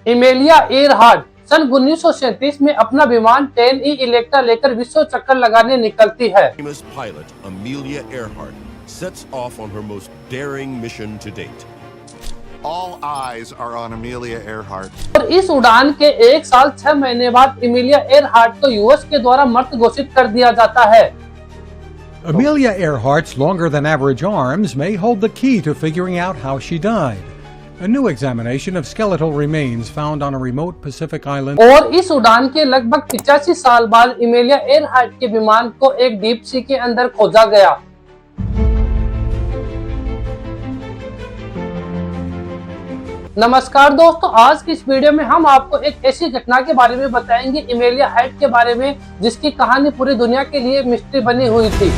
Amelia Earhart सन 1937 में अपना विमान 10E इलेक्ट्रा लेकर विश्व चक्कर लगाने निकलती है। Famous pilot Amelia Earhart sets off on her most daring mission to date. All eyes are on Amelia Earhart. और इस उड़ान के 1 साल 6 महीने बाद एमेलिया एयरहार्ट को यूएस के द्वारा मृत घोषित कर दिया जाता है। Amelia Earhart's longer than average arms may hold the key to figuring out how she died. A new examination of skeletal remains found on a remote Pacific island. और इस उड़ान के लगभग 85 साल बाद एमेलिया एयरहार्ट के विमान को एक डीप सी के अंदर खोजा गया। नमस्कार दोस्तों, आज की इस वीडियो में हम आपको एक ऐसी घटना के बारे में बताएंगे एमेलिया एयरहार्ट के बारे में जिसकी कहानी पूरी दुनिया के लिए मिस्ट्री बनी हुई थी।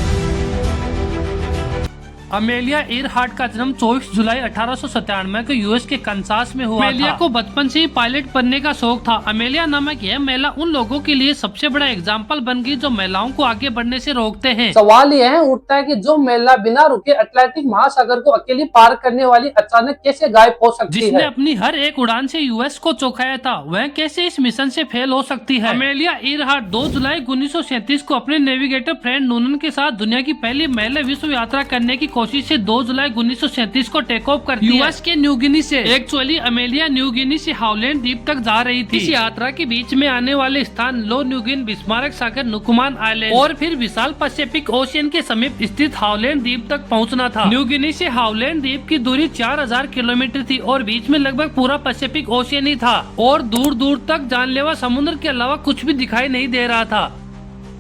अमेलिया एयरहार्ट का जन्म 24 जुलाई 1897 को यूएस के कंसास में हुआ। अमेलिया को बचपन से ही पायलट बनने का शौक था। अमेलिया नामक यह महिला उन लोगों के लिए सबसे बड़ा एग्जाम्पल बन गई जो महिलाओं को आगे बढ़ने से रोकते हैं। सवाल यह उठता है कि जो महिला बिना रुके अटलांटिक महासागर को अकेली पार करने वाली अचानक कैसे गायब हो सकती है? जिसने अपनी हर एक उड़ान से यूएस को चौंकाया था, वह कैसे इस मिशन से फेल हो सकती है? अमेलिया एयरहार्ट 2 जुलाई 1937 को अपने नेविगेटर फ्रेंड नूनन के साथ दुनिया की पहली महिला विश्व यात्रा करने की कोशिश से 2 जुलाई 1937 को टेक ऑफ करती है यूएस के न्यू गिनी से। एक्चुअली अमेलिया न्यू गिनी से हाउलैंड द्वीप तक जा रही थी। इस यात्रा के बीच में आने वाले स्थान लो न्यूगिन, बिस्मार्क सागर, नुकुमान आइलैंड और फिर विशाल पैसिफिक ओशियन के समीप स्थित हाउलैंड द्वीप तक पहुंचना था। न्यू गिनी से हाउलैंड द्वीप की दूरी 4000 किलोमीटर थी और बीच में लगभग पूरा पैसिफिक ओशियन ही था और दूर दूर तक जानलेवा समुद्र के अलावा कुछ भी दिखाई नहीं दे रहा था।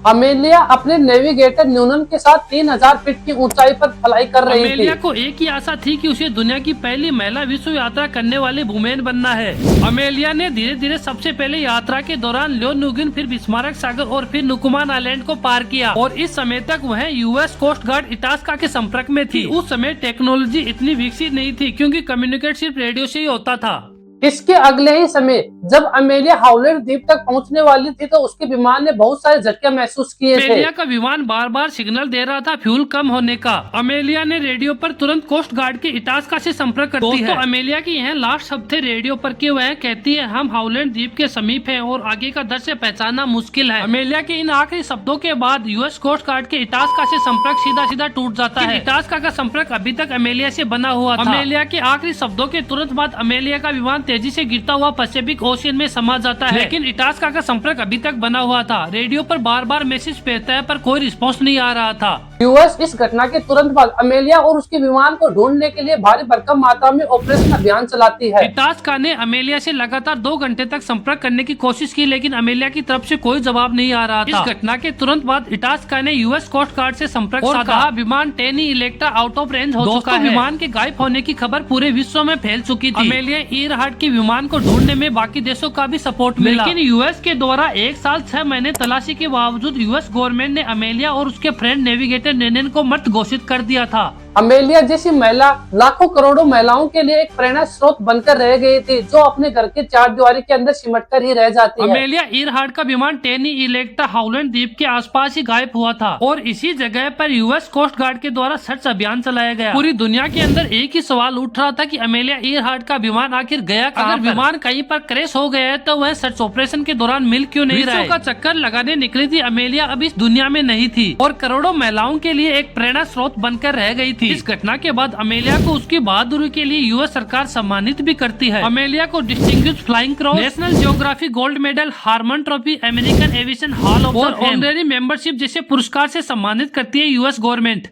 अमेलिया अपने नेविगेटर न्यूनन के साथ 3000 फीट की ऊंचाई पर फ्लाई कर रही थी। अमेलिया को एक ही आशा थी कि उसे दुनिया की पहली महिला विश्व यात्रा करने वाली वुमेन बनना है। अमेलिया ने धीरे धीरे सबसे पहले यात्रा के दौरान लो न्यूगिन, फिर बिस्मार्क सागर और फिर नुकुमान आइलैंड को पार किया और इस समय तक वह यूएस कोस्ट गार्ड इटास्का के संपर्क में थी। उस समय टेक्नोलॉजी इतनी विकसित नहीं थी क्योंकि कम्युनिकेट सिर्फ रेडियो से ही होता था। इसके अगले ही समय जब अमेलिया हाउलैंड द्वीप तक पहुंचने वाली थी तो उसके विमान ने बहुत सारे झटके महसूस किए थे। अमेलिया का विमान बार बार सिग्नल दे रहा था फ्यूल कम होने का। अमेलिया ने रेडियो पर तुरंत कोस्ट गार्ड के इटास्का से संपर्क करती है। अमेलिया की यह लास्ट शब्द थे रेडियो पर कि वह कहती है, हम हाउलैंड द्वीप के समीप हैं और आगे का दर से पहचानना मुश्किल है। अमेलिया के इन आखिरी शब्दों के बाद यूएस कोस्ट गार्ड के इटास्का से संपर्क सीधा सीधा टूट जाता है। इटास्का का संपर्क अभी तक अमेलिया से बना हुआ था। अमेलिया के आखिरी शब्दों के तुरंत बाद अमेलिया का विमान तेजी से गिरता हुआ पैसिफिक ओशियन में समा जाता है, लेकिन इटास्का का संपर्क अभी तक बना हुआ था। रेडियो पर बार बार मैसेज भेजता है पर कोई रिस्पॉन्स नहीं आ रहा था। यूएस इस घटना के तुरंत बाद अमेलिया और उसके विमान को ढूंढने के लिए भारी भरकम मात्रा में ऑपरेशन अभियान चलाती है। इटास्का ने अमेलिया से लगातार 2 घंटे तक संपर्क करने की कोशिश की लेकिन अमेलिया की तरफ से कोई जवाब नहीं आ रहा था। इस घटना के तुरंत बाद इटास्का ने यूएस कोस्ट गार्ड से संपर्क और कहा विमान 10E Electra out of range हो चुका है। विमान के गायब होने की खबर पूरे विश्व में फैल चुकी थी। अमेलिया एयरहार्ट के विमान को ढूंढने में बाकी देशों का भी सपोर्ट मिला, लेकिन यूएस के द्वारा 1 साल 6 महीने तलाशी के बावजूद यूएस गवर्नमेंट ने अमेलिया और उसके फ्रेंड नेविगेटर नूनन को मृत घोषित कर दिया था। अमेलिया जैसी महिला लाखों करोड़ों महिलाओं के लिए एक प्रेरणा स्रोत बनकर रह गई थी जो अपने घर के चारदीवारी के अंदर सिमट कर ही रह जाती है। अमेलिया एयरहार्ट का विमान 10E इलेक्ट्रा हाउलैंड द्वीप के आसपास ही गायब हुआ था और इसी जगह पर यूएस कोस्ट गार्ड के द्वारा सर्च अभियान चलाया गया। पूरी दुनिया के अंदर एक ही सवाल उठ रहा था कि अमेलिया एयरहार्ट का विमान आखिर गया कहाँ? अगर विमान कहीं पर क्रैश हो गया है तो वह सर्च ऑपरेशन के दौरान मिल क्यों नहीं रहा है? का चक्कर लगाने निकली थी अमेलिया अब इस दुनिया में नहीं थी और करोड़ों महिलाओं के लिए एक प्रेरणा स्रोत बनकर रह गई थी। इस घटना के बाद अमेलिया को उसकी बहादुरी के लिए यूएस सरकार सम्मानित भी करती है। अमेलिया को Distinguished Flying Cross, National Geography Gold Medal, Harmon Trophy, American Aviation Hall of Fame और ऑनरेरी मेंबरशिप जैसे पुरस्कार से सम्मानित करती है यूएस गवर्नमेंट।